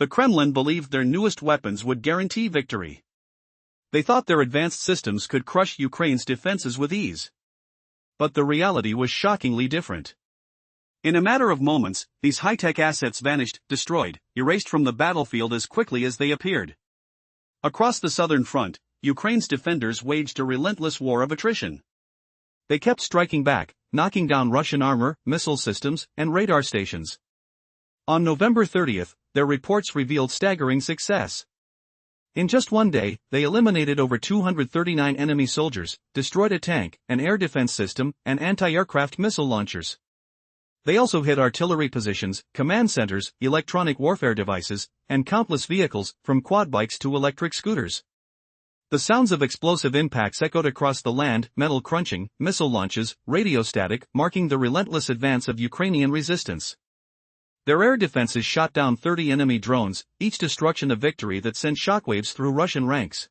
The Kremlin believed their newest weapons would guarantee victory. They thought their advanced systems could crush Ukraine's defenses with ease. But the reality was shockingly different. In a matter of moments, these high-tech assets vanished, destroyed, erased from the battlefield as quickly as they appeared. Across the southern front, Ukraine's defenders waged a relentless war of attrition. They kept striking back, knocking down Russian armor, missile systems, and radar stations. On November 30th, their reports revealed staggering success. In just one day, they eliminated over 239 enemy soldiers, destroyed a tank, an air defense system, and anti-aircraft missile launchers. They also hit artillery positions, command centers, electronic warfare devices, and countless vehicles, from quad bikes to electric scooters. The sounds of explosive impacts echoed across the land, metal crunching, missile launches, radio static, marking the relentless advance of Ukrainian resistance. Their air defenses shot down 30 enemy drones, each destruction a victory that sent shockwaves through Russian ranks.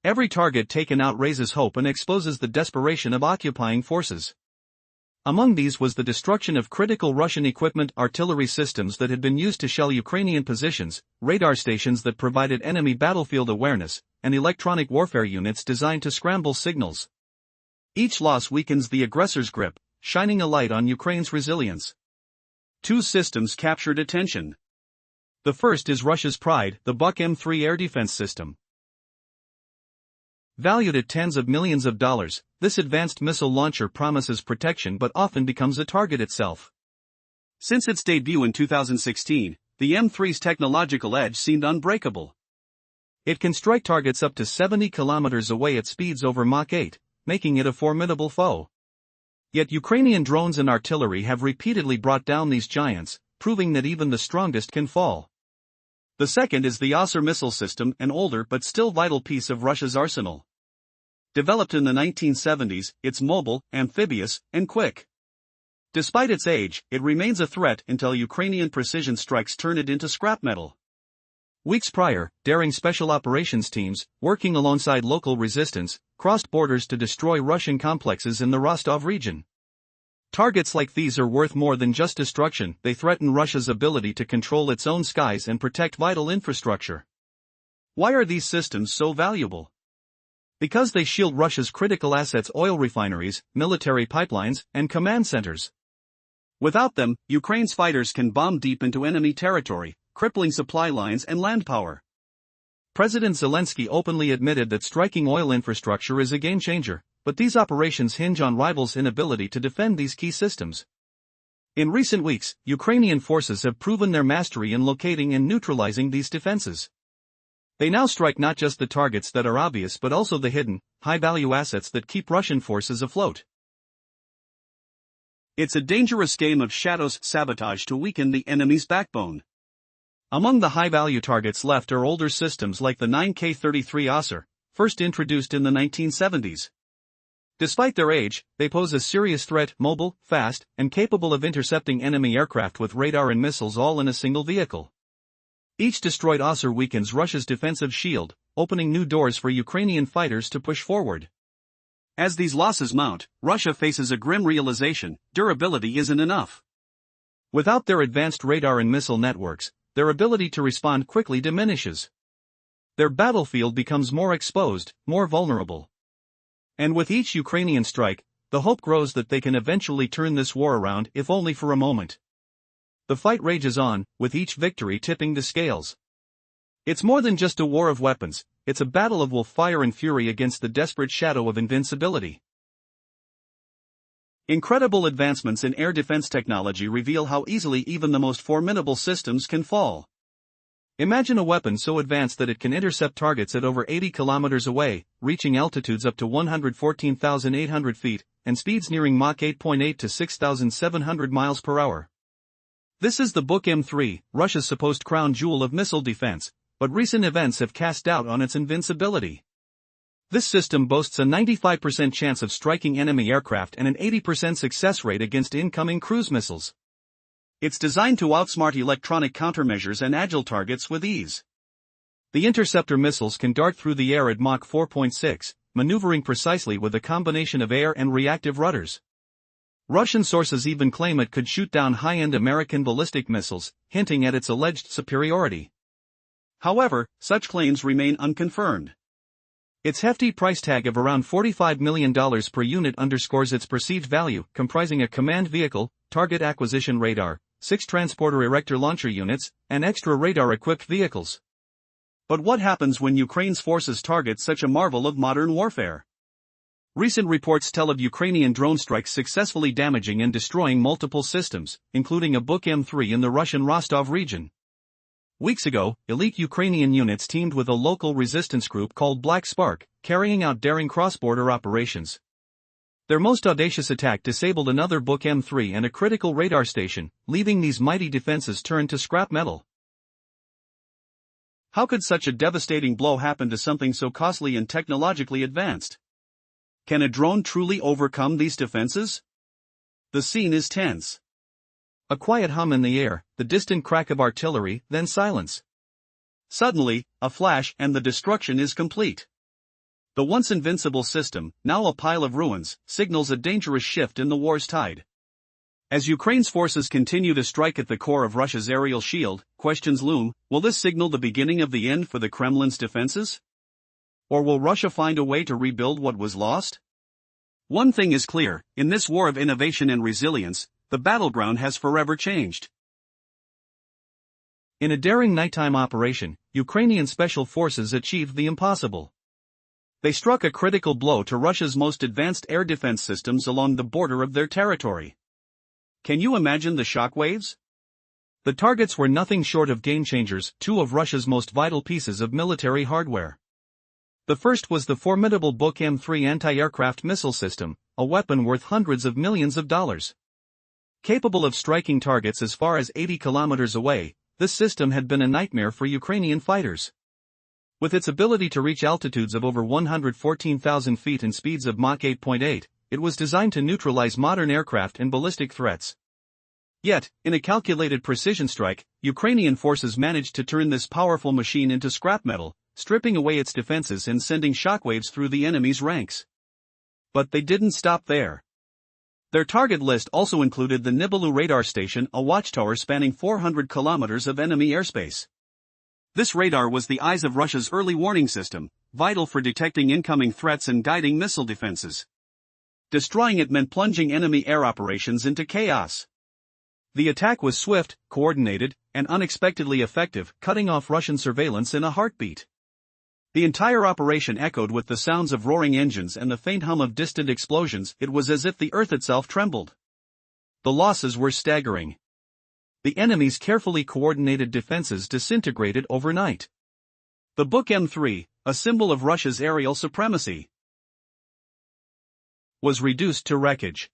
Every target taken out raises hope and exposes the desperation of occupying forces. Among these was the destruction of critical Russian equipment, artillery systems that had been used to shell Ukrainian positions, radar stations that provided enemy battlefield awareness, and electronic warfare units designed to scramble signals. Each loss weakens the aggressor's grip, shining a light on Ukraine's resilience. Two systems captured attention. The first is Russia's pride, the Buk-M3 air defense system. Valued at tens of millions of dollars, this advanced missile launcher promises protection but often becomes a target itself. Since its debut in 2016, the M3's technological edge seemed unbreakable. It can strike targets up to 70 kilometers away at speeds over Mach 8, making it a formidable foe. Yet Ukrainian drones and artillery have repeatedly brought down these giants, proving that even the strongest can fall. The second is the Osir missile system, an older but still vital piece of Russia's arsenal. Developed in the 1970s, it's mobile, amphibious, and quick. Despite its age, it remains a threat until Ukrainian precision strikes turn it into scrap metal. Weeks prior, daring special operations teams, working alongside local resistance, crossed borders to destroy Russian complexes in the Rostov region. Targets like these are worth more than just destruction, they threaten Russia's ability to control its own skies and protect vital infrastructure. Why are these systems so valuable? Because they shield Russia's critical assets: oil refineries, military pipelines, and command centers. Without them, Ukraine's fighters can bomb deep into enemy territory, crippling supply lines and land power. President Zelensky openly admitted that striking oil infrastructure is a game-changer, but these operations hinge on rivals' inability to defend these key systems. In recent weeks, Ukrainian forces have proven their mastery in locating and neutralizing these defenses. They now strike not just the targets that are obvious but also the hidden, high-value assets that keep Russian forces afloat. It's a dangerous game of shadows, sabotage to weaken the enemy's backbone. Among the high-value targets left are older systems like the 9K-33 Osir, first introduced in the 1970s. Despite their age, they pose a serious threat: mobile, fast, and capable of intercepting enemy aircraft with radar and missiles all in a single vehicle. Each destroyed Osir weakens Russia's defensive shield, opening new doors for Ukrainian fighters to push forward. As these losses mount, Russia faces a grim realization: durability isn't enough. Without their advanced radar and missile networks, their ability to respond quickly diminishes. Their battlefield becomes more exposed, more vulnerable. And with each Ukrainian strike, the hope grows that they can eventually turn this war around, if only for a moment. The fight rages on, with each victory tipping the scales. It's more than just a war of weapons, it's a battle of will, fire and fury against the desperate shadow of invincibility. Incredible advancements in air defense technology reveal how easily even the most formidable systems can fall. Imagine a weapon so advanced that it can intercept targets at over 80 kilometers away, reaching altitudes up to 114,800 feet, and speeds nearing Mach 8.8 to 6,700 miles per hour. This is the Buk-M3, Russia's supposed crown jewel of missile defense, but recent events have cast doubt on its invincibility. This system boasts a 95% chance of striking enemy aircraft and an 80% success rate against incoming cruise missiles. It's designed to outsmart electronic countermeasures and agile targets with ease. The interceptor missiles can dart through the air at Mach 4.6, maneuvering precisely with a combination of air and reactive rudders. Russian sources even claim it could shoot down high-end American ballistic missiles, hinting at its alleged superiority. However, such claims remain unconfirmed. Its hefty price tag of around $45 million per unit underscores its perceived value, comprising a command vehicle, target acquisition radar, 6 transporter erector launcher units, and extra radar-equipped vehicles. But what happens when Ukraine's forces target such a marvel of modern warfare? Recent reports tell of Ukrainian drone strikes successfully damaging and destroying multiple systems, including a Buk-M3 in the Russian Rostov region. Weeks ago, elite Ukrainian units teamed with a local resistance group called Black Spark, carrying out daring cross-border operations. Their most audacious attack disabled another Buk-M3 and a critical radar station, leaving these mighty defenses turned to scrap metal. How could such a devastating blow happen to something so costly and technologically advanced? Can a drone truly overcome these defenses? The scene is tense. A quiet hum in the air, the distant crack of artillery, then silence. Suddenly, a flash and the destruction is complete. The once invincible system, now a pile of ruins, signals a dangerous shift in the war's tide. As Ukraine's forces continue to strike at the core of Russia's aerial shield, questions loom: will this signal the beginning of the end for the Kremlin's defenses? Or will Russia find a way to rebuild what was lost? One thing is clear: in this war of innovation and resilience, the battleground has forever changed. In a daring nighttime operation, Ukrainian special forces achieved the impossible. They struck a critical blow to Russia's most advanced air defense systems along the border of their territory. Can you imagine the shockwaves? The targets were nothing short of game-changers, 2 of Russia's most vital pieces of military hardware. The first was the formidable Buk-M3 anti-aircraft missile system, a weapon worth hundreds of millions of dollars. Capable of striking targets as far as 80 kilometers away, this system had been a nightmare for Ukrainian fighters. With its ability to reach altitudes of over 114,000 feet and speeds of Mach 8.8, it was designed to neutralize modern aircraft and ballistic threats. Yet, in a calculated precision strike, Ukrainian forces managed to turn this powerful machine into scrap metal, stripping away its defenses and sending shockwaves through the enemy's ranks. But they didn't stop there. Their target list also included the Nibalu radar station, a watchtower spanning 400 kilometers of enemy airspace. This radar was the eyes of Russia's early warning system, vital for detecting incoming threats and guiding missile defenses. Destroying it meant plunging enemy air operations into chaos. The attack was swift, coordinated, and unexpectedly effective, cutting off Russian surveillance in a heartbeat. The entire operation echoed with the sounds of roaring engines and the faint hum of distant explosions. It was as if the earth itself trembled. The losses were staggering. The enemy's carefully coordinated defenses disintegrated overnight. The Buk-M3, a symbol of Russia's aerial supremacy, was reduced to wreckage.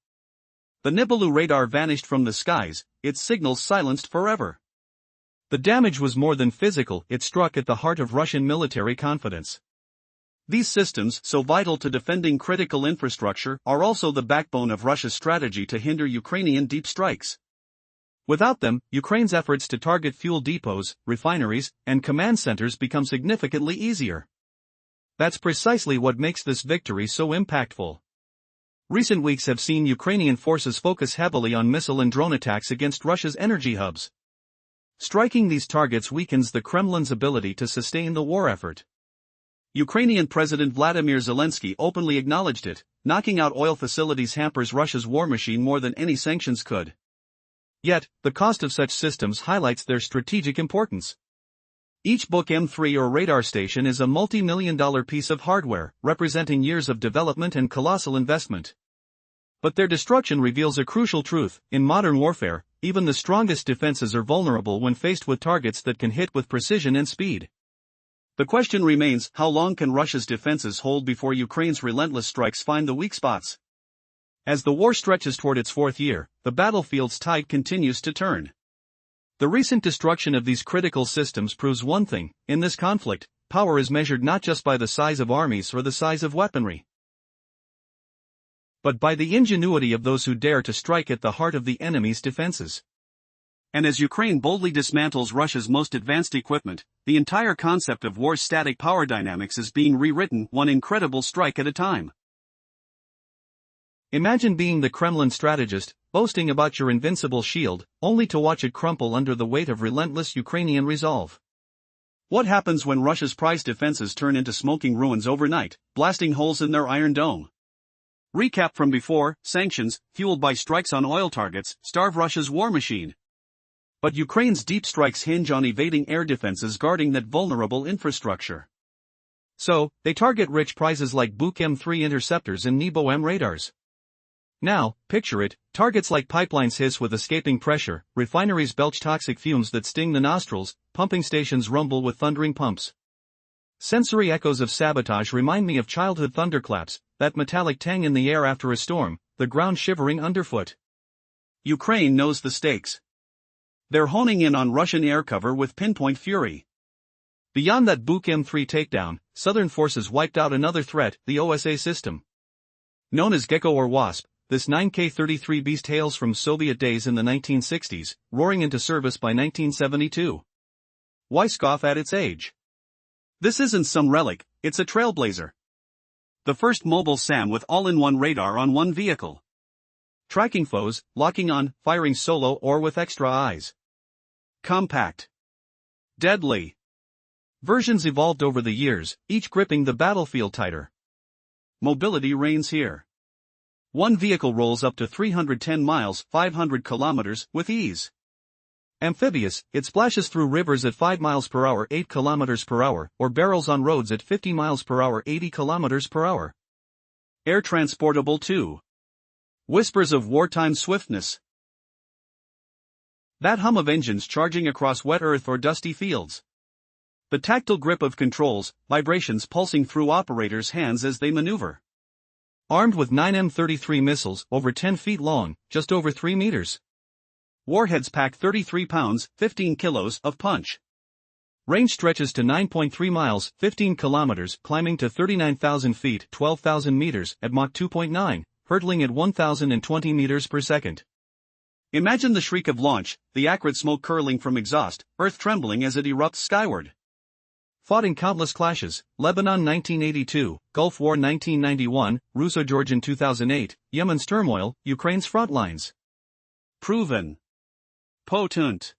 The Nibalu radar vanished from the skies, its signals silenced forever. The damage was more than physical, it struck at the heart of Russian military confidence. These systems, so vital to defending critical infrastructure, are also the backbone of Russia's strategy to hinder Ukrainian deep strikes. Without them, Ukraine's efforts to target fuel depots, refineries, and command centers become significantly easier. That's precisely what makes this victory so impactful. Recent weeks have seen Ukrainian forces focus heavily on missile and drone attacks against Russia's energy hubs. Striking these targets weakens the Kremlin's ability to sustain the war effort. Ukrainian President Vladimir Zelensky openly acknowledged it: knocking out oil facilities hampers Russia's war machine more than any sanctions could. Yet, the cost of such systems highlights their strategic importance. Each Buk-M3 or radar station is a multi-million-dollar piece of hardware, representing years of development and colossal investment. But their destruction reveals a crucial truth: in modern warfare, even the strongest defenses are vulnerable when faced with targets that can hit with precision and speed. The question remains: how long can Russia's defenses hold before Ukraine's relentless strikes find the weak spots? As the war stretches toward its 4th year, the battlefield's tide continues to turn. The recent destruction of these critical systems proves one thing: in this conflict, power is measured not just by the size of armies or the size of weaponry, but by the ingenuity of those who dare to strike at the heart of the enemy's defenses. And as Ukraine boldly dismantles Russia's most advanced equipment, the entire concept of war's static power dynamics is being rewritten, one incredible strike at a time. Imagine being the Kremlin strategist, boasting about your invincible shield, only to watch it crumple under the weight of relentless Ukrainian resolve. What happens when Russia's prized defenses turn into smoking ruins overnight, blasting holes in their iron dome? Recap from before: sanctions, fueled by strikes on oil targets, starve Russia's war machine. But Ukraine's deep strikes hinge on evading air defenses guarding that vulnerable infrastructure. So, they target rich prizes like Buk-M3 interceptors and Buk-M radars. Now, picture it: targets like pipelines hiss with escaping pressure, refineries belch toxic fumes that sting the nostrils, pumping stations rumble with thundering pumps. Sensory echoes of sabotage remind me of childhood thunderclaps, that metallic tang in the air after a storm, the ground shivering underfoot. Ukraine knows the stakes. They're honing in on Russian air cover with pinpoint fury. Beyond that Buk-M3 takedown, Southern forces wiped out another threat: the OSA system. Known as Gecko or Wasp, this 9K-33 beast hails from Soviet days in the 1960s, roaring into service by 1972. Why scoff at its age? This isn't some relic, it's a trailblazer. The first mobile SAM with all-in-one radar on one vehicle. Tracking foes, locking on, firing solo or with extra eyes. Compact. Deadly. Versions evolved over the years, each gripping the battlefield tighter. Mobility reigns here. One vehicle rolls up to 310 miles, 500 kilometers, with ease. Amphibious, it splashes through rivers at 5 miles per hour, 8 kilometers per hour, or barrels on roads at 50 miles per hour, 80 kilometers per hour. Air transportable too. Whispers of wartime swiftness. That hum of engines charging across wet earth or dusty fields. The tactile grip of controls, vibrations pulsing through operators' hands as they maneuver. Armed with 9M33 missiles, over 10 feet long, just over 3 meters. Warheads pack 33 pounds, 15 kilos, of punch. Range stretches to 9.3 miles, 15 kilometers, climbing to 39,000 feet, 12,000 meters, at Mach 2.9, hurtling at 1,020 meters per second. Imagine the shriek of launch, the acrid smoke curling from exhaust, earth trembling as it erupts skyward. Fought in countless clashes: Lebanon 1982, Gulf War 1991, Russo-Georgian 2008, Yemen's turmoil, Ukraine's front lines. Proven. Potent.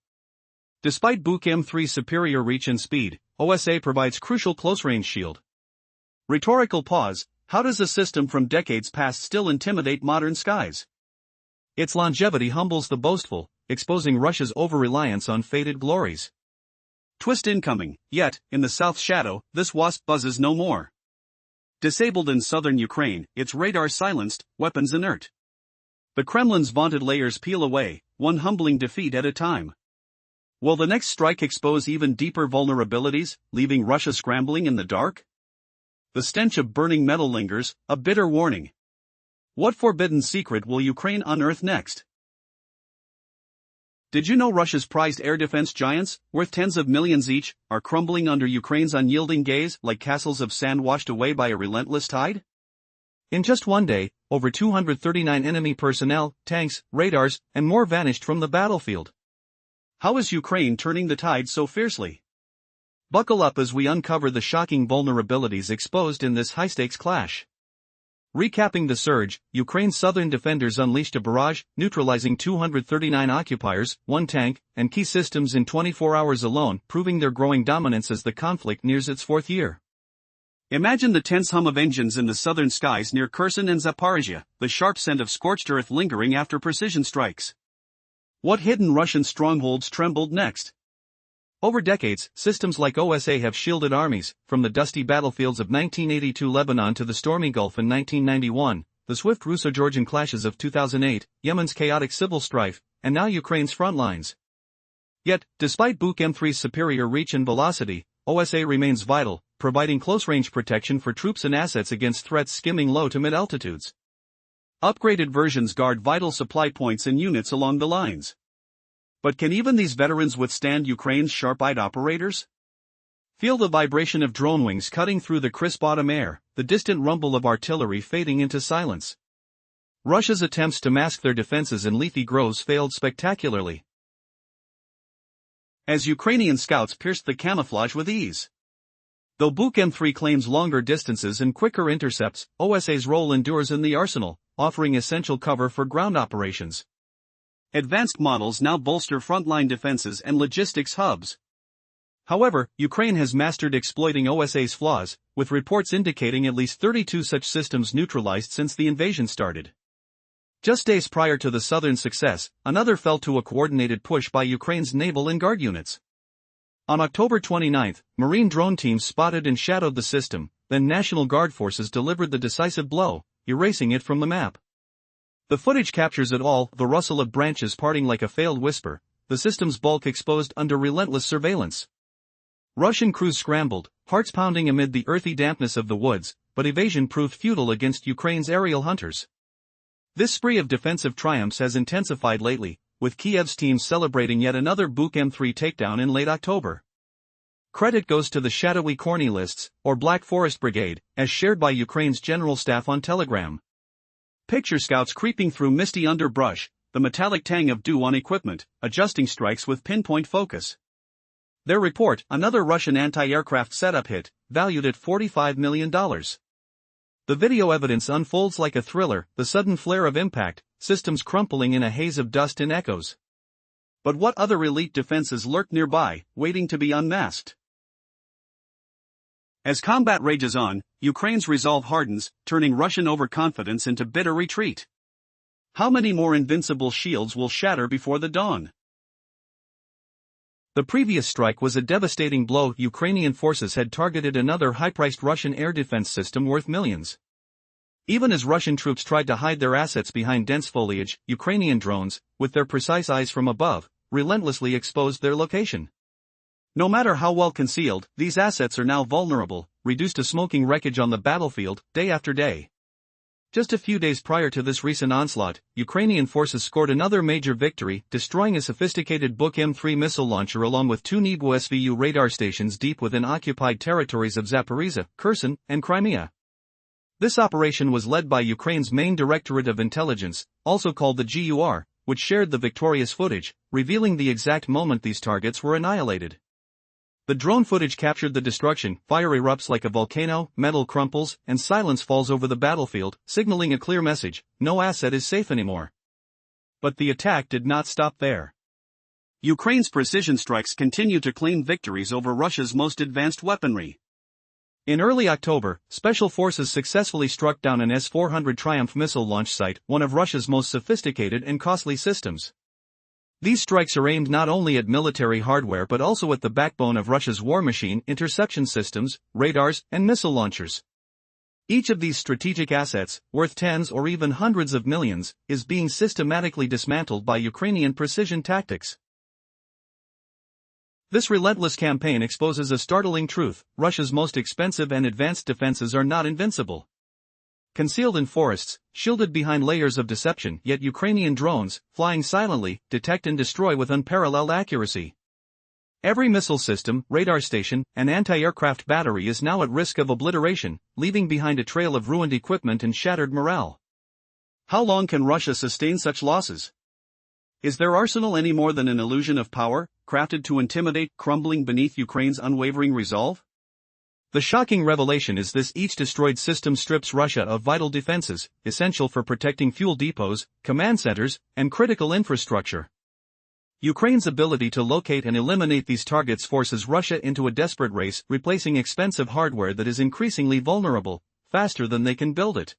Despite Buk-M3's superior reach and speed, OSA provides crucial close-range shield. Rhetorical pause: how does a system from decades past still intimidate modern skies? Its longevity humbles the boastful, exposing Russia's over-reliance on faded glories. Twist incoming, yet, in the south shadow, this wasp buzzes no more. Disabled in southern Ukraine, its radar silenced, weapons inert. The Kremlin's vaunted layers peel away, one humbling defeat at a time. Will the next strike expose even deeper vulnerabilities, leaving Russia scrambling in the dark? The stench of burning metal lingers, a bitter warning. What forbidden secret will Ukraine unearth next? Did you know Russia's prized air defense giants, worth tens of millions each, are crumbling under Ukraine's unyielding gaze like castles of sand washed away by a relentless tide? In just one day, over 239 enemy personnel, tanks, radars, and more vanished from the battlefield. How is Ukraine turning the tide so fiercely? Buckle up as we uncover the shocking vulnerabilities exposed in this high-stakes clash. Recapping the surge, Ukraine's southern defenders unleashed a barrage, neutralizing 239 occupiers, 1 tank, and key systems in 24 hours alone, proving their growing dominance as the conflict nears its 4th year. Imagine the tense hum of engines in the southern skies near Kherson and Zaporizhia, the sharp scent of scorched earth lingering after precision strikes. What hidden Russian strongholds trembled next? Over decades, systems like OSA have shielded armies, from the dusty battlefields of 1982 Lebanon to the stormy Gulf in 1991, the swift Russo-Georgian clashes of 2008, Yemen's chaotic civil strife, and now Ukraine's front lines. Yet, despite Buk-M3's superior reach and velocity, OSA remains vital, providing close-range protection for troops and assets against threats skimming low to mid-altitudes. Upgraded versions guard vital supply points and units along the lines. But can even these veterans withstand Ukraine's sharp-eyed operators? Feel the vibration of drone wings cutting through the crisp autumn air, the distant rumble of artillery fading into silence. Russia's attempts to mask their defenses in leafy groves failed spectacularly, as Ukrainian scouts pierced the camouflage with ease. Though Buk-M3 claims longer distances and quicker intercepts, OSA's role endures in the arsenal, offering essential cover for ground operations. Advanced models now bolster frontline defenses and logistics hubs. However, Ukraine has mastered exploiting OSA's flaws, with reports indicating at least 32 such systems neutralized since the invasion started. Just days prior to the southern success, another fell to a coordinated push by Ukraine's naval and guard units. On October 29, Marine drone teams spotted and shadowed the system, then National Guard forces delivered the decisive blow, erasing it from the map. The footage captures it all, the rustle of branches parting like a failed whisper, the system's bulk exposed under relentless surveillance. Russian crews scrambled, hearts pounding amid the earthy dampness of the woods, but evasion proved futile against Ukraine's aerial hunters. This spree of defensive triumphs has intensified lately, with Kiev's teams celebrating yet another Buk-M3 takedown in late October. Credit goes to the shadowy Kornilists, or Black Forest Brigade, as shared by Ukraine's General Staff on Telegram. Picture scouts creeping through misty underbrush, the metallic tang of dew on equipment, adjusting strikes with pinpoint focus. Their report, another Russian anti-aircraft setup hit, valued at $45 million. The video evidence unfolds like a thriller, the sudden flare of impact, systems crumpling in a haze of dust and echoes. But what other elite defenses lurk nearby, waiting to be unmasked? As combat rages on, Ukraine's resolve hardens, turning Russian overconfidence into bitter retreat. How many more invincible shields will shatter before the dawn? The previous strike was a devastating blow. Ukrainian forces had targeted another high-priced Russian air defense system worth millions. Even as Russian troops tried to hide their assets behind dense foliage, Ukrainian drones, with their precise eyes from above, relentlessly exposed their location. No matter how well concealed, these assets are now vulnerable, reduced to smoking wreckage on the battlefield, day after day. Just a few days prior to this recent onslaught, Ukrainian forces scored another major victory, destroying a sophisticated Buk-M3 missile launcher along with two Nebo SVU radar stations deep within occupied territories of Zaporizhzhia, Kherson, and Crimea. This operation was led by Ukraine's main Directorate of Intelligence, also called the GUR, which shared the victorious footage, revealing the exact moment these targets were annihilated. The drone footage captured the destruction, fire erupts like a volcano, metal crumples, and silence falls over the battlefield, signaling a clear message: no asset is safe anymore. But the attack did not stop there. Ukraine's precision strikes continue to claim victories over Russia's most advanced weaponry. In early October, Special Forces successfully struck down an S-400 Triumph missile launch site, one of Russia's most sophisticated and costly systems. These strikes are aimed not only at military hardware but also at the backbone of Russia's war machine: interception systems, radars, and missile launchers. Each of these strategic assets, worth tens or even hundreds of millions, is being systematically dismantled by Ukrainian precision tactics. This relentless campaign exposes a startling truth: Russia's most expensive and advanced defenses are not invincible. Concealed in forests, shielded behind layers of deception, yet Ukrainian drones, flying silently, detect and destroy with unparalleled accuracy. Every missile system, radar station, and anti-aircraft battery is now at risk of obliteration, leaving behind a trail of ruined equipment and shattered morale. How long can Russia sustain such losses? Is their arsenal any more than an illusion of power, crafted to intimidate, crumbling beneath Ukraine's unwavering resolve? The shocking revelation is this: each destroyed system strips Russia of vital defenses, essential for protecting fuel depots, command centers, and critical infrastructure. Ukraine's ability to locate and eliminate these targets forces Russia into a desperate race, replacing expensive hardware that is increasingly vulnerable, faster than they can build it.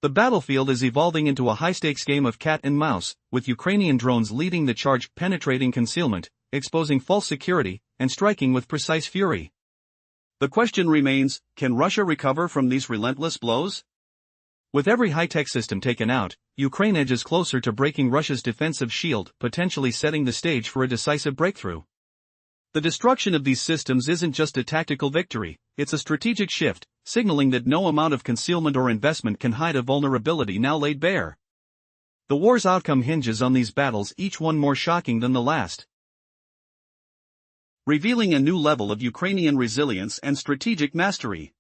The battlefield is evolving into a high-stakes game of cat and mouse, with Ukrainian drones leading the charge, penetrating concealment, exposing false security, and striking with precise fury. The question remains: can Russia recover from these relentless blows? With every high-tech system taken out, Ukraine edges closer to breaking Russia's defensive shield, potentially setting the stage for a decisive breakthrough. The destruction of these systems isn't just a tactical victory, it's a strategic shift, signaling that no amount of concealment or investment can hide a vulnerability now laid bare. The war's outcome hinges on these battles, each one more shocking than the last, revealing a new level of Ukrainian resilience and strategic mastery.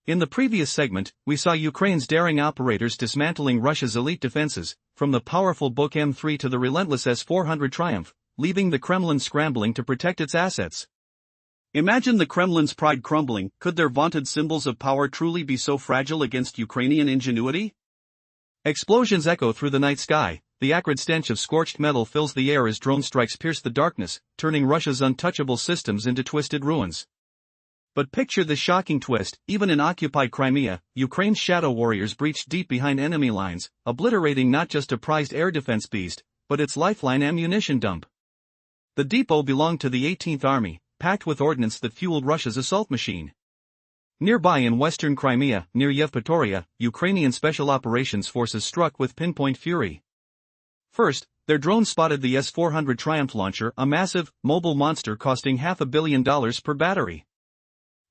In the previous segment, we saw Ukraine's daring operators dismantling Russia's elite defenses, from the powerful Buk-M3 to the relentless S-400 Triumph, leaving the Kremlin scrambling to protect its assets. Imagine the Kremlin's pride crumbling. Could their vaunted symbols of power truly be so fragile against Ukrainian ingenuity? Explosions echo through the night sky, the acrid stench of scorched metal fills the air as drone strikes pierce the darkness, turning Russia's untouchable systems into twisted ruins. But picture the shocking twist: even in occupied Crimea, Ukraine's shadow warriors breached deep behind enemy lines, obliterating not just a prized air defense beast, but its lifeline ammunition dump. The depot belonged to the 18th Army, packed with ordnance that fueled Russia's assault machine. Nearby in western Crimea, near Yevpatoria, Ukrainian Special Operations Forces struck with pinpoint fury. First, their drones spotted the S-400 Triumph launcher, a massive, mobile monster costing $500 million per battery.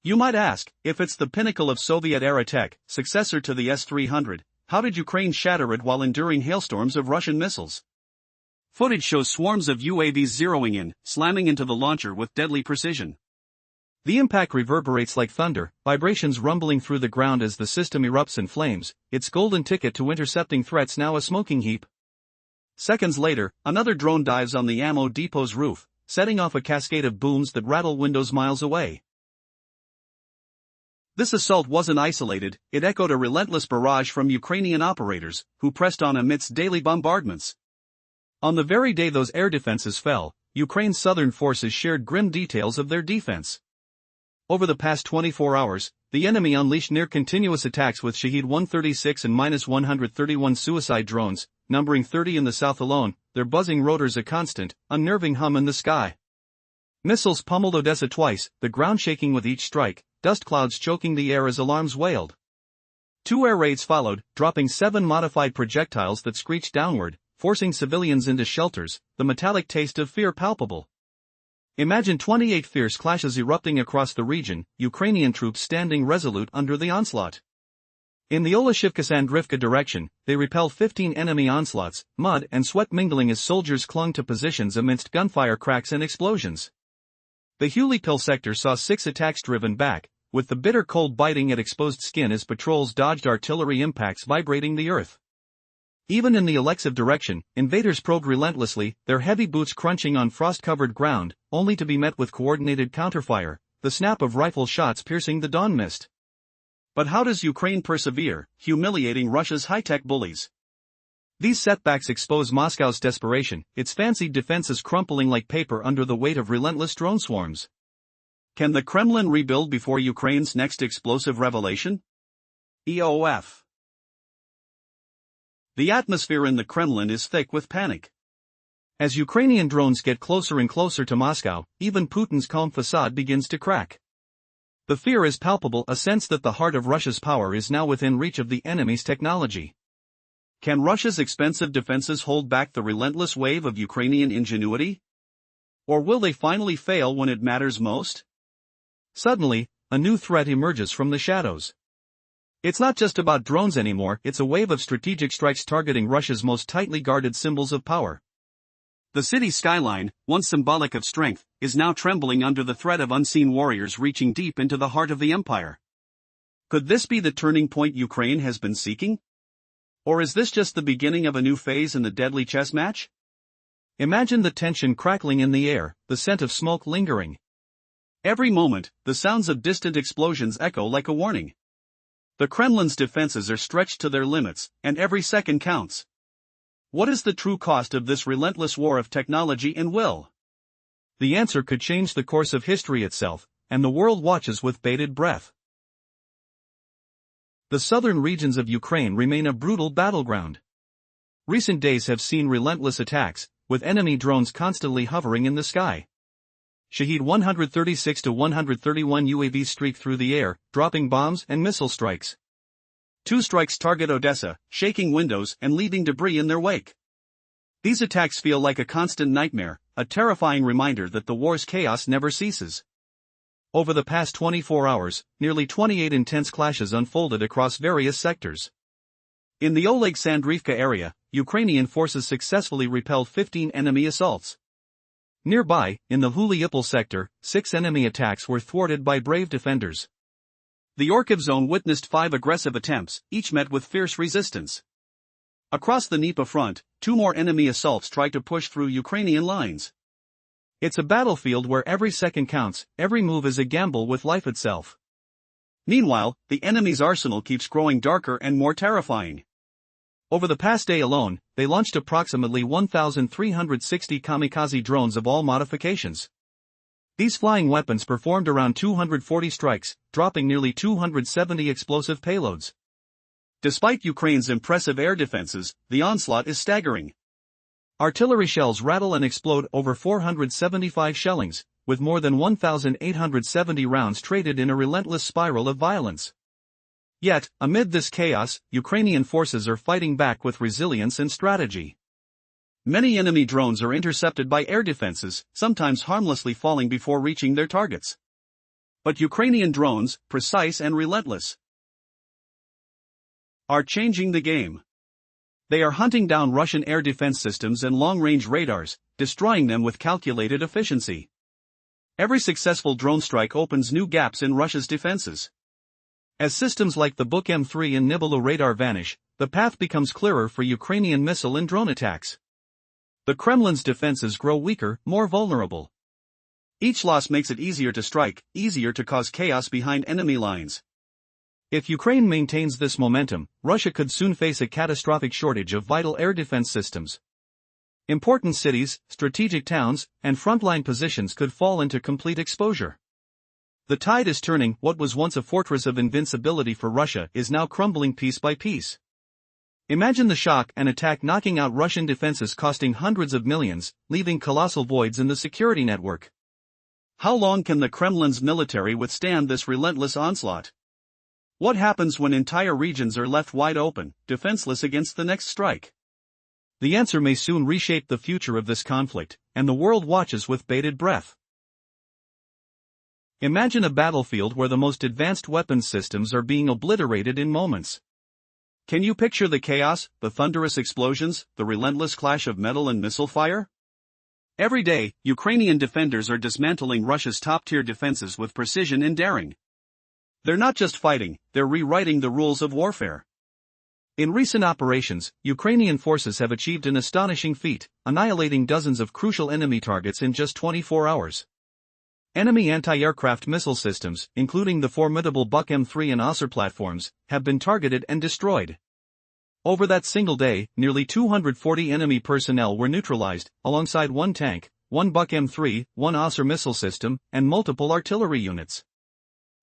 You might ask, if it's the pinnacle of Soviet-era tech, successor to the S-300, how did Ukraine shatter it while enduring hailstorms of Russian missiles? Footage shows swarms of UAVs zeroing in, slamming into the launcher with deadly precision. The impact reverberates like thunder, vibrations rumbling through the ground as the system erupts in flames, its golden ticket to intercepting threats now a smoking heap. Seconds later, another drone dives on the ammo depot's roof, setting off a cascade of booms that rattle windows miles away. This assault wasn't isolated, it echoed a relentless barrage from Ukrainian operators, who pressed on amidst daily bombardments. On the very day those air defenses fell, Ukraine's southern forces shared grim details of their defense. Over the past 24 hours, the enemy unleashed near-continuous attacks with Shahed-136 and -131 suicide drones, numbering 30 in the south alone, their buzzing rotors a constant, unnerving hum in the sky. Missiles pummeled Odessa twice, the ground shaking with each strike, dust clouds choking the air as alarms wailed. 2 air raids followed, dropping 7 modified projectiles that screeched downward, forcing civilians into shelters, the metallic taste of fear palpable. Imagine 28 fierce clashes erupting across the region, Ukrainian troops standing resolute under the onslaught. In the Oleshivka-Sandrivka direction, they repelled 15 enemy onslaughts, mud and sweat mingling as soldiers clung to positions amidst gunfire cracks and explosions. The Hulikpil sector saw 6 attacks driven back, with the bitter cold biting at exposed skin as patrols dodged artillery impacts vibrating the earth. Even in the Alexiv direction, invaders probed relentlessly, their heavy boots crunching on frost-covered ground, only to be met with coordinated counterfire, the snap of rifle shots piercing the dawn mist. But how does Ukraine persevere, humiliating Russia's high-tech bullies? These setbacks expose Moscow's desperation, its fancied defenses crumpling like paper under the weight of relentless drone swarms. Can the Kremlin rebuild before Ukraine's next explosive revelation? EOF. The atmosphere in the Kremlin is thick with panic. As Ukrainian drones get closer and closer to Moscow, even Putin's calm facade begins to crack. The fear is palpable, a sense that the heart of Russia's power is now within reach of the enemy's technology. Can Russia's expensive defenses hold back the relentless wave of Ukrainian ingenuity? Or will they finally fail when it matters most? Suddenly, a new threat emerges from the shadows. It's not just about drones anymore, it's a wave of strategic strikes targeting Russia's most tightly guarded symbols of power. The city's skyline, once symbolic of strength, is now trembling under the threat of unseen warriors reaching deep into the heart of the empire. Could this be the turning point Ukraine has been seeking? Or is this just the beginning of a new phase in the deadly chess match? Imagine the tension crackling in the air, the scent of smoke lingering. Every moment, the sounds of distant explosions echo like a warning. The Kremlin's defenses are stretched to their limits, and every second counts. What is the true cost of this relentless war of technology and will? The answer could change the course of history itself, and the world watches with bated breath. The southern regions of Ukraine remain a brutal battleground. Recent days have seen relentless attacks, with enemy drones constantly hovering in the sky. Shahed-136 to 131 UAVs streak through the air, dropping bombs and missile strikes. 2 strikes target Odessa, shaking windows and leaving debris in their wake. These attacks feel like a constant nightmare, a terrifying reminder that the war's chaos never ceases. Over the past 24 hours, nearly 28 intense clashes unfolded across various sectors. In the Oleg-Sandrivka area, Ukrainian forces successfully repelled 15 enemy assaults. Nearby, in the Hulikpil sector, 6 enemy attacks were thwarted by brave defenders. The Orkiv zone witnessed 5 aggressive attempts, each met with fierce resistance. Across the Dnieper front, 2 more enemy assaults tried to push through Ukrainian lines. It's a battlefield where every second counts, every move is a gamble with life itself. Meanwhile, the enemy's arsenal keeps growing darker and more terrifying. Over the past day alone, they launched approximately 1,360 kamikaze drones of all modifications. These flying weapons performed around 240 strikes, dropping nearly 270 explosive payloads. Despite Ukraine's impressive air defenses, the onslaught is staggering. Artillery shells rattle and explode over 475 shellings, with more than 1,870 rounds traded in a relentless spiral of violence. Yet, amid this chaos, Ukrainian forces are fighting back with resilience and strategy. Many enemy drones are intercepted by air defenses, sometimes harmlessly falling before reaching their targets. But Ukrainian drones, precise and relentless, are changing the game. They are hunting down Russian air defense systems and long-range radars, destroying them with calculated efficiency. Every successful drone strike opens new gaps in Russia's defenses. As systems like the Buk-M3 and Nibalo radar vanish, the path becomes clearer for Ukrainian missile and drone attacks. The Kremlin's defenses grow weaker, more vulnerable. Each loss makes it easier to strike, easier to cause chaos behind enemy lines. If Ukraine maintains this momentum, Russia could soon face a catastrophic shortage of vital air defense systems. Important cities, strategic towns, and frontline positions could fall into complete exposure. The tide is turning. What was once a fortress of invincibility for Russia is now crumbling piece by piece. Imagine the shock and attack knocking out Russian defenses, costing hundreds of millions, leaving colossal voids in the security network. How long can the Kremlin's military withstand this relentless onslaught? What happens when entire regions are left wide open, defenseless against the next strike? The answer may soon reshape the future of this conflict, and the world watches with bated breath. Imagine a battlefield where the most advanced weapons systems are being obliterated in moments. Can you picture the chaos, the thunderous explosions, the relentless clash of metal and missile fire? Every day, Ukrainian defenders are dismantling Russia's top-tier defenses with precision and daring. They're not just fighting, they're rewriting the rules of warfare. In recent operations, Ukrainian forces have achieved an astonishing feat, annihilating dozens of crucial enemy targets in just 24 hours. Enemy anti-aircraft missile systems, including the formidable Buk-M3 and Oser platforms, have been targeted and destroyed. Over that single day, nearly 240 enemy personnel were neutralized, alongside one tank, one Buk-M3, one Oser missile system, and multiple artillery units.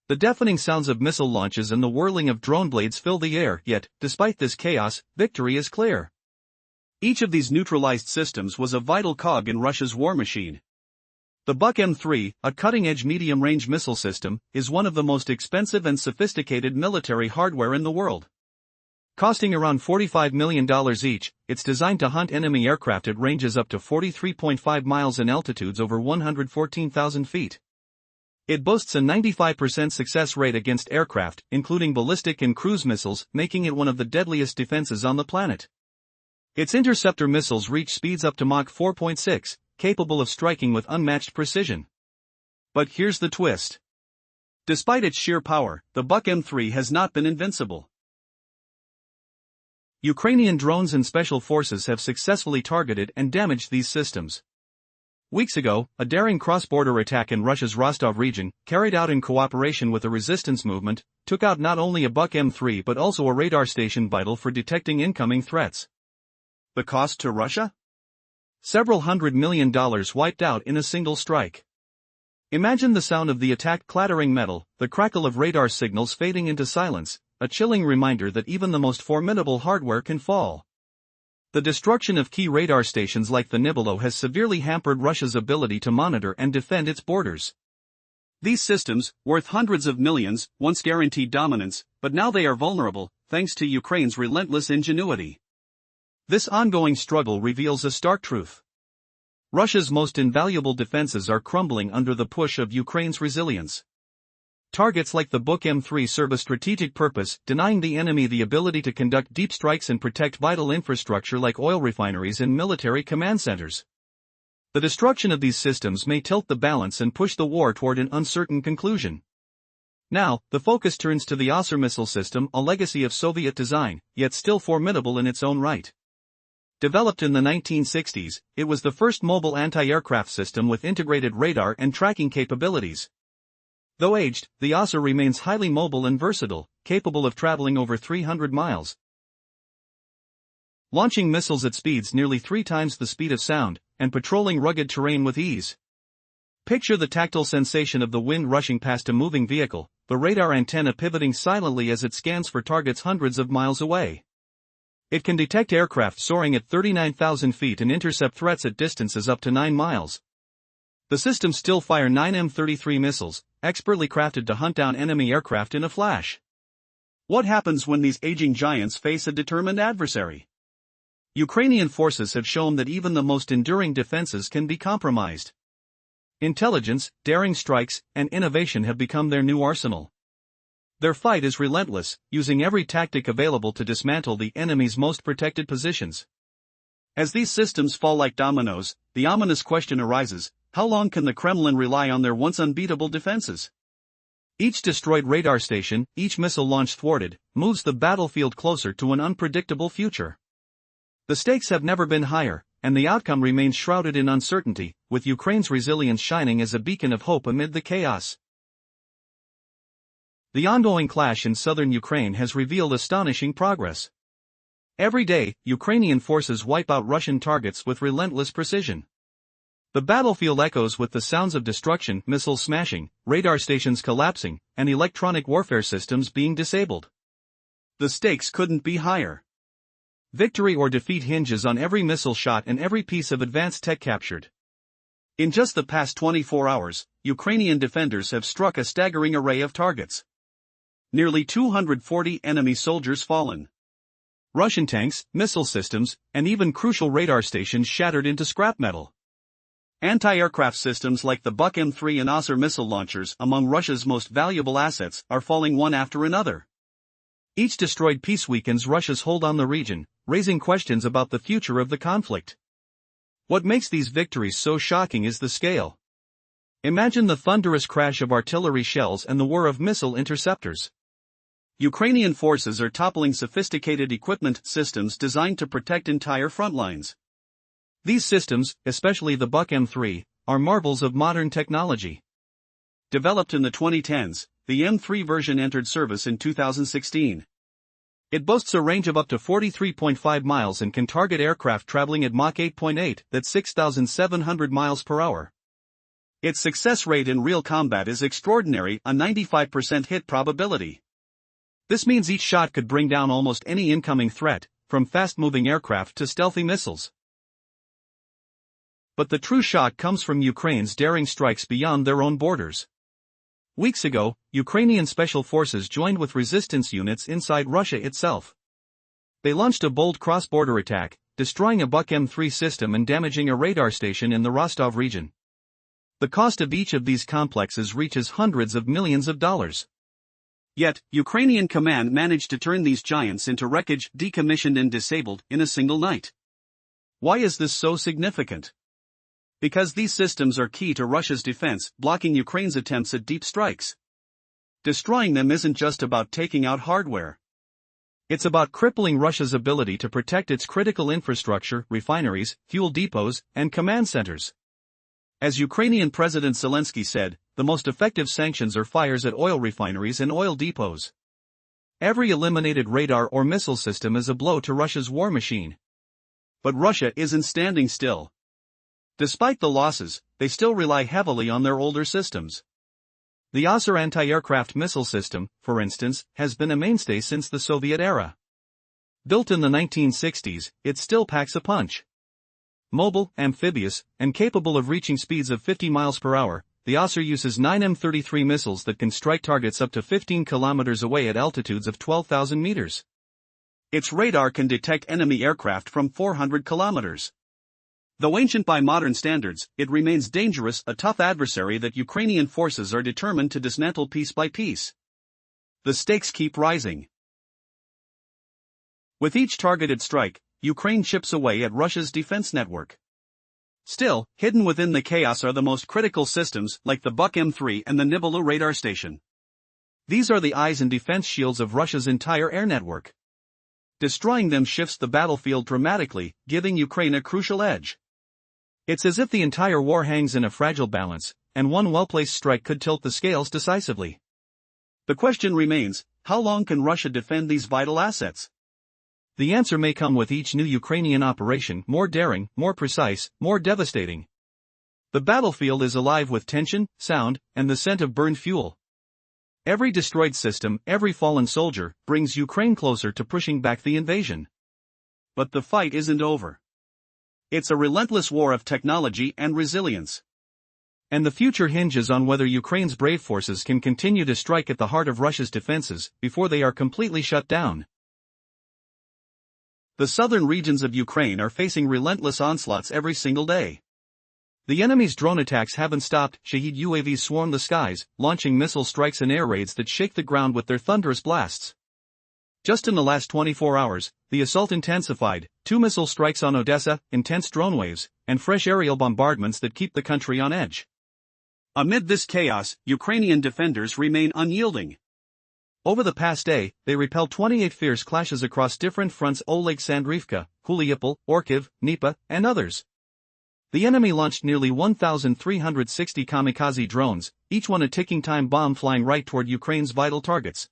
The deafening sounds of missile launches and the whirling of drone blades fill the air, yet, despite this chaos, victory is clear. Each of these neutralized systems was a vital cog in Russia's war machine. The Buk-M3, a cutting-edge medium-range missile system, is one of the most expensive and sophisticated military hardware in the world. Costing around $45 million each, it's designed to hunt enemy aircraft at ranges up to 43.5 miles and altitudes over 114,000 feet. It boasts a 95% success rate against aircraft, including ballistic and cruise missiles, making it one of the deadliest defenses on the planet. Its interceptor missiles reach speeds up to Mach 4.6, capable of striking with unmatched precision. But here's the twist. Despite its sheer power, the Buk-M3 has not been invincible. Ukrainian drones and special forces have successfully targeted and damaged these systems. Weeks ago, a daring cross-border attack in Russia's Rostov region, carried out in cooperation with a resistance movement, took out not only a Buk-M3 but also a radar station vital for detecting incoming threats. The cost to Russia? Several $100 million wiped out in a single strike. Imagine the sound of the attack clattering metal, the crackle of radar signals fading into silence, a chilling reminder that even the most formidable hardware can fall. The destruction of key radar stations like the Nibalo has severely hampered Russia's ability to monitor and defend its borders. These systems, worth hundreds of millions, once guaranteed dominance, but now they are vulnerable, thanks to Ukraine's relentless ingenuity. This ongoing struggle reveals a stark truth. Russia's most invaluable defenses are crumbling under the push of Ukraine's resilience. Targets like the Buk-M3 serve a strategic purpose, denying the enemy the ability to conduct deep strikes and protect vital infrastructure like oil refineries and military command centers. The destruction of these systems may tilt the balance and push the war toward an uncertain conclusion. Now, the focus turns to the Oser missile system, a legacy of Soviet design, yet still formidable in its own right. Developed in the 1960s, it was the first mobile anti-aircraft system with integrated radar and tracking capabilities. Though aged, the Oser remains highly mobile and versatile, capable of traveling over 300 miles. launching missiles at speeds nearly 3 times the speed of sound, and patrolling rugged terrain with ease. Picture the tactile sensation of the wind rushing past a moving vehicle, the radar antenna pivoting silently as it scans for targets hundreds of miles away. It can detect aircraft soaring at 39,000 feet and intercept threats at distances up to 9 miles. The systems still fire 9 M33 missiles, expertly crafted to hunt down enemy aircraft in a flash. What happens when these aging giants face a determined adversary? Ukrainian forces have shown that even the most enduring defenses can be compromised. Intelligence, daring strikes, and innovation have become their new arsenal. Their fight is relentless, using every tactic available to dismantle the enemy's most protected positions. As these systems fall like dominoes, the ominous question arises: how long can the Kremlin rely on their once unbeatable defenses? Each destroyed radar station, each missile launch thwarted, moves the battlefield closer to an unpredictable future. The stakes have never been higher, and the outcome remains shrouded in uncertainty, with Ukraine's resilience shining as a beacon of hope amid the chaos. The ongoing clash in southern Ukraine has revealed astonishing progress. Every day, Ukrainian forces wipe out Russian targets with relentless precision. The battlefield echoes with the sounds of destruction, missiles smashing, radar stations collapsing, and electronic warfare systems being disabled. The stakes couldn't be higher. Victory or defeat hinges on every missile shot and every piece of advanced tech captured. In just the past 24 hours, Ukrainian defenders have struck a staggering array of targets. Nearly 240 enemy soldiers fallen. Russian tanks, missile systems, and even crucial radar stations shattered into scrap metal. Anti-aircraft systems like the Buk-M3 and Osir missile launchers, among Russia's most valuable assets, are falling one after another. Each destroyed piece weakens Russia's hold on the region, raising questions about the future of the conflict. What makes these victories so shocking is the scale. Imagine the thunderous crash of artillery shells and the whir of missile interceptors. Ukrainian forces are toppling sophisticated equipment systems designed to protect entire front lines. These systems, especially the Buk-M3, are marvels of modern technology. Developed in the 2010s, the M3 version entered service in 2016. It boasts a range of up to 43.5 miles and can target aircraft traveling at Mach 8.8, that's 6,700 miles per hour. Its success rate in real combat is extraordinary, a 95% hit probability. This means each shot could bring down almost any incoming threat, from fast-moving aircraft to stealthy missiles. But the true shock comes from Ukraine's daring strikes beyond their own borders. Weeks ago, Ukrainian special forces joined with resistance units inside Russia itself. They launched a bold cross-border attack, destroying a Buk-M3 system and damaging a radar station in the Rostov region. The cost of each of these complexes reaches hundreds of millions of dollars. Yet, Ukrainian command managed to turn these giants into wreckage, decommissioned and disabled, in a single night. Why is this so significant? Because these systems are key to Russia's defense, blocking Ukraine's attempts at deep strikes. Destroying them isn't just about taking out hardware. It's about crippling Russia's ability to protect its critical infrastructure, refineries, fuel depots, and command centers. As Ukrainian President Zelensky said, the most effective sanctions are fires at oil refineries and oil depots. Every eliminated radar or missile system is a blow to Russia's war machine. But Russia isn't standing still. Despite the losses, they still rely heavily on their older systems. The Osir anti-aircraft missile system, for instance, has been a mainstay since the Soviet era. Built in the 1960s, it still packs a punch. Mobile, amphibious, and capable of reaching speeds of 50 miles per hour, the Osir uses 9 M33 missiles that can strike targets up to 15 kilometers away at altitudes of 12,000 meters. Its radar can detect enemy aircraft from 400 kilometers. Though ancient by modern standards, it remains dangerous, a tough adversary that Ukrainian forces are determined to dismantle piece by piece. The stakes keep rising. With each targeted strike, Ukraine chips away at Russia's defense network. Still, hidden within the chaos are the most critical systems, like the Buk-M3 and the Nivalu radar station. These are the eyes and defense shields of Russia's entire air network. Destroying them shifts the battlefield dramatically, giving Ukraine a crucial edge. It's as if the entire war hangs in a fragile balance, and one well-placed strike could tilt the scales decisively. The question remains, how long can Russia defend these vital assets? The answer may come with each new Ukrainian operation: more daring, more precise, more devastating. The battlefield is alive with tension, sound, and the scent of burned fuel. Every destroyed system, every fallen soldier, brings Ukraine closer to pushing back the invasion. But the fight isn't over. It's a relentless war of technology and resilience. And the future hinges on whether Ukraine's brave forces can continue to strike at the heart of Russia's defenses before they are completely shut down. The southern regions of Ukraine are facing relentless onslaughts every single day. The enemy's drone attacks haven't stopped. Shahid UAVs swarm the skies, launching missile strikes and air raids that shake the ground with their thunderous blasts. Just in the last 24 hours, the assault intensified: 2 missile strikes on Odessa, intense drone waves, and fresh aerial bombardments that keep the country on edge. Amid this chaos, Ukrainian defenders remain unyielding. Over the past day, they repelled 28 fierce clashes across different fronts: Oleksandrivka, Huliopol, Orkiv, Dnieper, and others. The enemy launched nearly 1,360 kamikaze drones, each one a ticking time bomb flying right toward Ukraine's vital targets.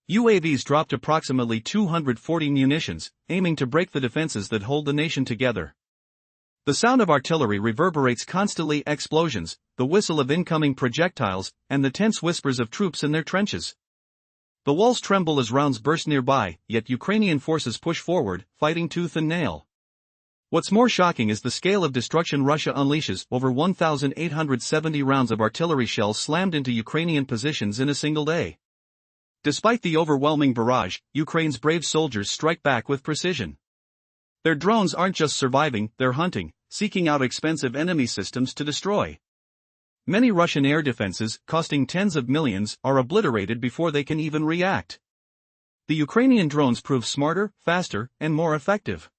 UAVs dropped approximately 240 munitions, aiming to break the defenses that hold the nation together. The sound of artillery reverberates constantly: explosions, the whistle of incoming projectiles, and the tense whispers of troops in their trenches. The walls tremble as rounds burst nearby, yet Ukrainian forces push forward, fighting tooth and nail. What's more shocking is the scale of destruction Russia unleashes: over 1,870 rounds of artillery shells slammed into Ukrainian positions in a single day. Despite the overwhelming barrage, Ukraine's brave soldiers strike back with precision. Their drones aren't just surviving, they're hunting, seeking out expensive enemy systems to destroy. Many Russian air defenses, costing tens of millions, are obliterated before they can even react. The Ukrainian drones prove smarter, faster, and more effective.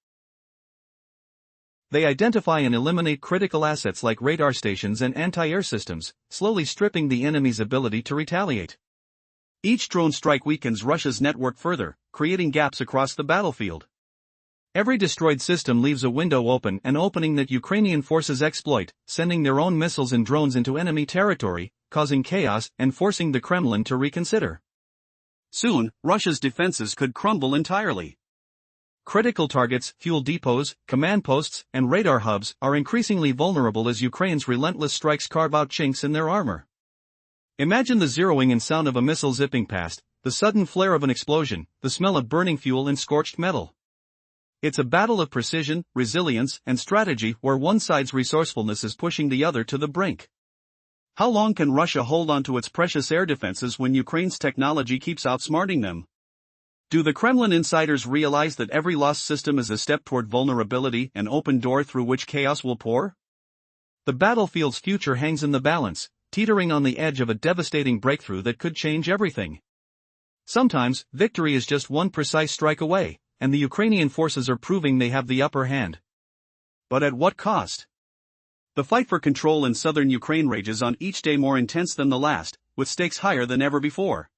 They identify and eliminate critical assets like radar stations and anti-air systems, slowly stripping the enemy's ability to retaliate. Each drone strike weakens Russia's network further, creating gaps across the battlefield. Every destroyed system leaves a window open, an opening that Ukrainian forces exploit, sending their own missiles and drones into enemy territory, causing chaos and forcing the Kremlin to reconsider. Soon, Russia's defenses could crumble entirely. Critical targets, fuel depots, command posts, and radar hubs are increasingly vulnerable as Ukraine's relentless strikes carve out chinks in their armor. Imagine the zeroing in sound of a missile zipping past, the sudden flare of an explosion, the smell of burning fuel and scorched metal. It's a battle of precision, resilience, and strategy where one side's resourcefulness is pushing the other to the brink. How long can Russia hold on to its precious air defenses when Ukraine's technology keeps outsmarting them? Do the Kremlin insiders realize that every lost system is a step toward vulnerability, an open door through which chaos will pour? The battlefield's future hangs in the balance, teetering on the edge of a devastating breakthrough that could change everything. Sometimes, victory is just one precise strike away, and the Ukrainian forces are proving they have the upper hand. But at what cost? The fight for control in southern Ukraine rages on, each day more intense than the last, with stakes higher than ever before.